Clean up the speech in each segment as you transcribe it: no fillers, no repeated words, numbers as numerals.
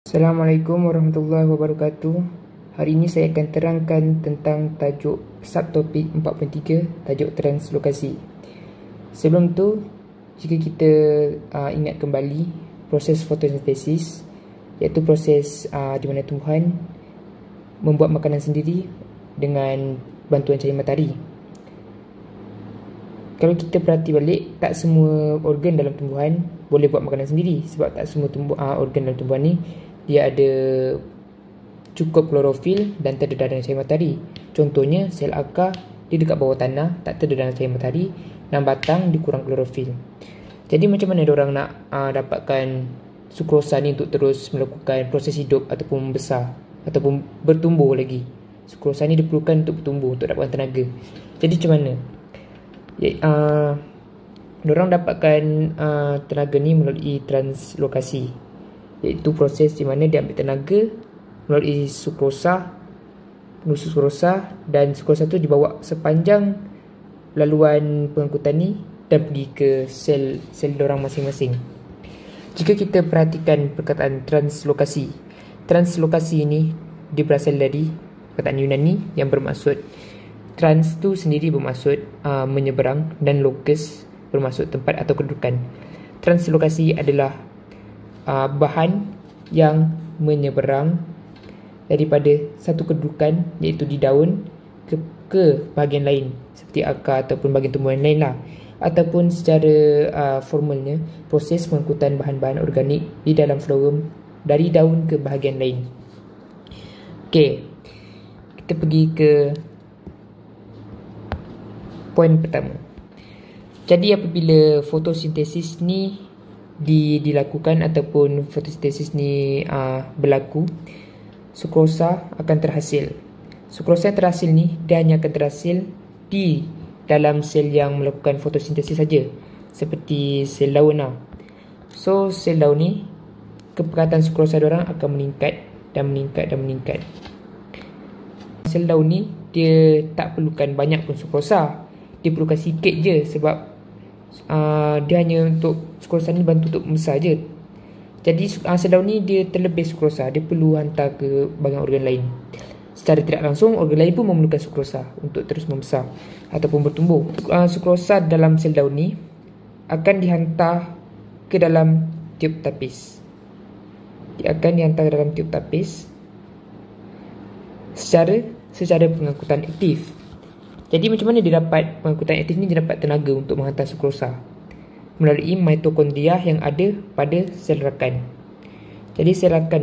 Assalamualaikum warahmatullahi wabarakatuh. Hari ini saya akan terangkan tentang tajuk subtopik 4.3, tajuk translokasi. Sebelum tu, jika kita ingat kembali proses fotosintesis, iaitu proses di mana tumbuhan membuat makanan sendiri dengan bantuan cahaya matahari. Kalau kita perhati balik, tak semua organ dalam tumbuhan boleh buat makanan sendiri, sebab tak semua organ dalam tumbuhan ni dia ada cukup klorofil dan terdedah dengan cahaya matahari. Contohnya, sel akar dia dekat bawah tanah, tak terdedah dengan cahaya matahari, dan batang dikurang klorofil. Jadi macam mana diorang nak dapatkan sukrosa ni untuk terus melakukan proses hidup ataupun membesar ataupun bertumbuh lagi? Sukrosa ni diperlukan untuk bertumbuh, untuk dapatkan tenaga. Jadi macam mana? Diorang dapatkan tenaga ni melalui translokasi, iaitu proses di mana dia ambil tenaga melalui sukrosa, dan sukrosa tu dibawa sepanjang laluan pengangkutan ni dan pergi ke sel diorang masing-masing. Jika kita perhatikan perkataan translokasi ini dia berasal dari perkataan Yunani yang bermaksud trans tu sendiri bermaksud menyeberang, dan locus bermaksud tempat atau kedudukan. Translokasi adalah bahan yang menyeberang daripada satu kedudukan, iaitu di daun, ke bahagian lain seperti akar ataupun bahagian tumbuhan lain lah. Ataupun secara formalnya, proses pengangkutan bahan-bahan organik di dalam phloem dari daun ke bahagian lain. Okey, kita pergi ke poin pertama. Jadi apabila fotosintesis ni dilakukan ataupun fotosintesis ni berlaku, sukrosa akan terhasil. Sukrosa yang terhasil ni dia hanya akan terhasil di dalam sel yang melakukan fotosintesis saja, seperti sel daun lah. So sel daun ni, kepekatan sukrosa diorang akan meningkat dan meningkat dan meningkat. Sel daun ni dia tak perlukan banyak pun sukrosa, dia perlukan sikit je, sebab dia hanya untuk sukrosa ni bantu untuk membesar je. Jadi sel daun ni dia terlebih sukrosa, dia perlu hantar ke bahagian organ lain. Secara tidak langsung, organ lain pun memerlukan sukrosa untuk terus membesar ataupun bertumbuh. Sukrosa dalam sel daun ni akan dihantar ke dalam tiub tapis. Dia akan dihantar ke dalam tiub tapis secara pengangkutan aktif. Jadi macam mana dia dapat pengangkutan aktif ni? Dia dapat tenaga untuk menghantar sukrosa melalui mitokondria yang ada pada sel rakan. Jadi sel rakan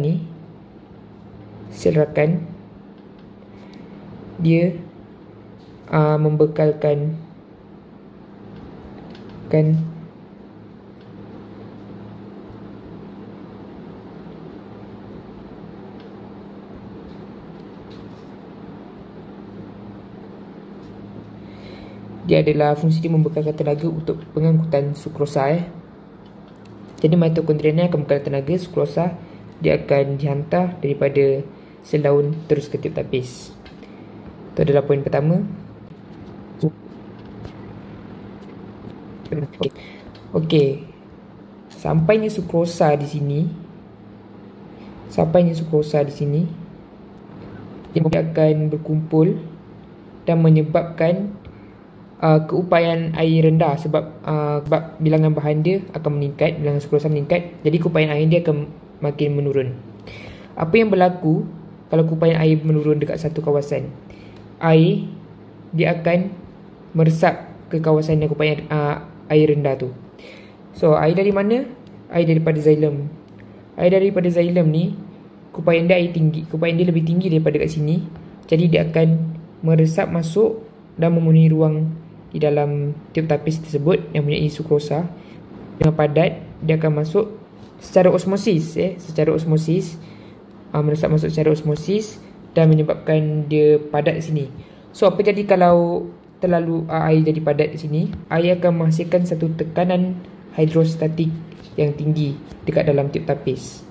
dia membekalkan dia adalah fungsi dia membekalkan tenaga untuk pengangkutan sukrosa. Jadi mitokondria ni akan membekal tenaga sukrosa, dia akan dihantar daripada sel daun terus ke tiub tapis. Itu adalah poin pertama. Okey. Sampainya sukrosa di sini, dia akan berkumpul dan menyebabkan keupayaan air rendah, sebab bilangan bahan dia akan meningkat, bilangan sukrosa meningkat, jadi keupayaan air dia akan makin menurun. Apa yang berlaku kalau keupayaan air menurun dekat satu kawasan? Air dia akan meresap ke kawasan yang keupayaan air rendah tu. So air dari mana? Air daripada xylem. Air daripada xylem ni keupayaan dia lebih tinggi daripada kat sini, jadi dia akan meresap masuk dan memenuhi ruang di dalam tiub tapis tersebut yang mempunyai sukrosa. Dengan padat, dia akan masuk secara osmosis, meresap masuk secara osmosis dan menyebabkan dia padat di sini. So apa jadi kalau terlalu air jadi padat di sini? Air akan menghasilkan satu tekanan hidrostatik yang tinggi dekat dalam tiub tapis.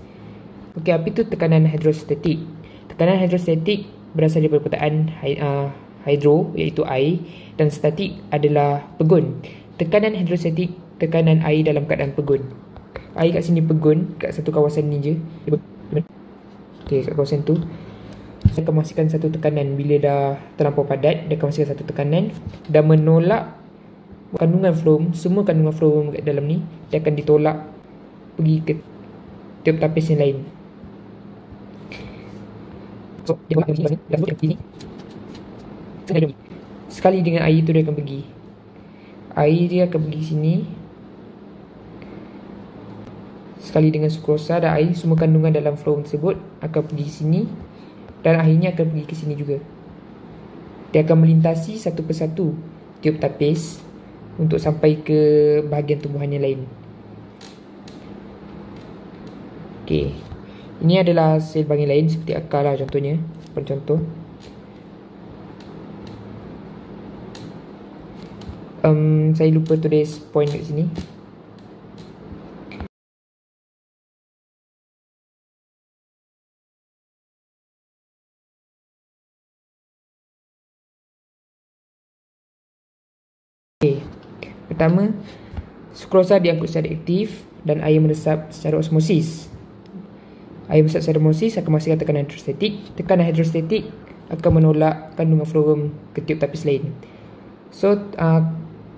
Okey, apa itu tekanan hidrostatik? Tekanan hidrostatik berasal daripada perkataan hidro, iaitu air, dan statik adalah pegun. Tekanan hidrostatik, tekanan air dalam keadaan pegun. Air kat sini pegun, kat satu kawasan ni je. Okey, kat kawasan tu saya akan masukkan satu tekanan. Bila dah terlampau padat, dia akan masukkan satu tekanan dan menolak kandungan floum. Semua kandungan floum kat dalam ni dia akan ditolak pergi ke tiup tapis yang lain. So, dia buat begini. Sekali dengan air tu dia akan pergi. Air dia akan pergi sini. Sekali dengan sukrosa dan air, semua kandungan dalam floum tersebut akan pergi sini dan akhirnya akan pergi ke sini juga. Dia akan melintasi satu persatu tiup tapis untuk sampai ke bahagian tumbuhan yang lain. Okey. Ini adalah sel bahagian lain seperti akar lah contohnya. Contoh. Saya lupa tulis point kat sini. Okay. Pertama, sukrosa diangkut secara aktif dan air meresap secara osmosis. Air meresap secara osmosis akan menghasilkan tekanan hidrostatik. Tekanan hidrostatik akan menolak kandungan floum ke tiup tapis lain. So,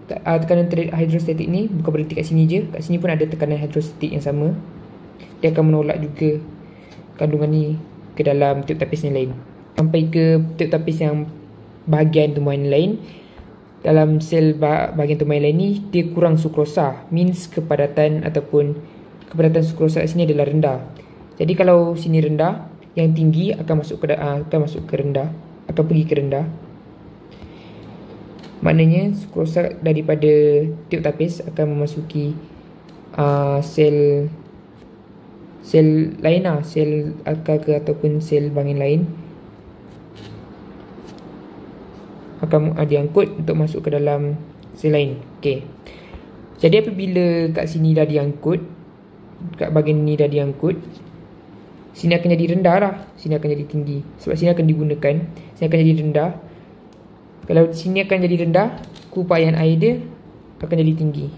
tekanan hidrostatik ni bukan berhenti kat sini je. Kat sini pun ada tekanan hidrostatik yang sama. Dia akan menolak juga kandungan ni ke dalam tiup tapis yang lain. Sampai ke tiup tapis yang bahagian tumbuhan yang lain. Dalam sel bahagian tumbuhan lain ni, dia kurang sukrosa. Means kepadatan sukrosa kat sini adalah rendah. Jadi kalau sini rendah, yang tinggi akan masuk ke rendah, akan pergi ke rendah. Maknanya sukrosa daripada tiup tapis akan memasuki sel lain lah, sel akar ke ataupun sel bahagian lain. Akan diangkut untuk masuk ke dalam sel lain. Okey. Jadi apabila kat sini dah diangkut, kat bahagian ni dah diangkut, sini akan jadi rendah lah, sini akan jadi tinggi. Sebab sini akan digunakan, sini akan jadi rendah. Kalau sini akan jadi rendah, kupaian air dia akan jadi tinggi.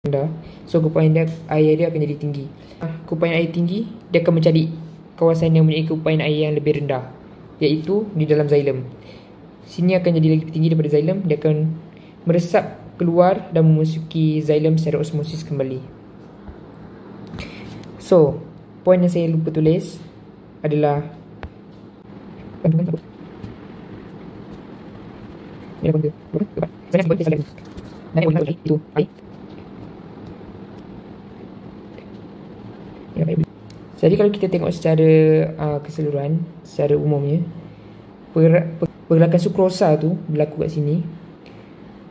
Rendah. So kupaian air dia akan jadi tinggi. Kupaian air tinggi, dia akan mencari kawasan yang mempunyai kupaian air yang lebih rendah, iaitu di dalam xylem. Sini akan jadi lebih tinggi daripada xylem. Dia akan meresap keluar dan memasuki xylem secara osmosis kembali. So, poin yang saya lupa tulis adalah jadi kalau kita tengok secara keseluruhan, secara umumnya, pergerakan sukrosa tu berlaku kat sini.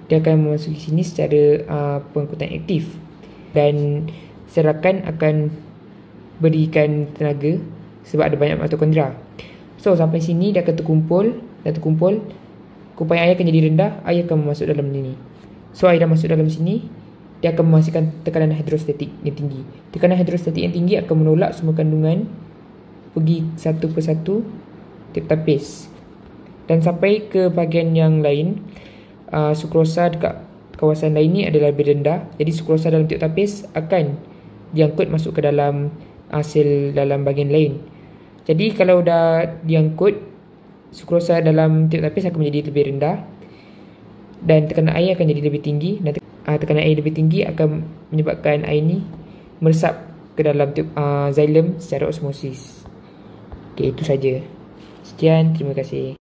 Dia akan memasuki sini secara pengangkutan aktif dan serakan akan berikan tenaga sebab ada banyak mitokondria. So sampai sini dia akan terkumpul, kupaian air akan jadi rendah, air akan masuk dalam sini. So air dah masuk dalam sini, dia akan menghasilkan tekanan hidrostatik yang tinggi. Tekanan hidrostatik yang tinggi akan menolak semua kandungan pergi satu persatu tiup tapis dan sampai ke bahagian yang lain. Sukrosa dekat kawasan lain ni adalah lebih rendah. Jadi sukrosa dalam tiup tapis akan diangkut masuk ke dalam sel dalam bahagian lain. Jadi kalau dah diangkut, sukrosa dalam tiup tapis akan menjadi lebih rendah dan tekanan air akan jadi lebih tinggi. Dan tekanan air lebih tinggi akan menyebabkan air ni meresap ke dalam xylem secara osmosis. Okey, itu saja. Sekian, terima kasih.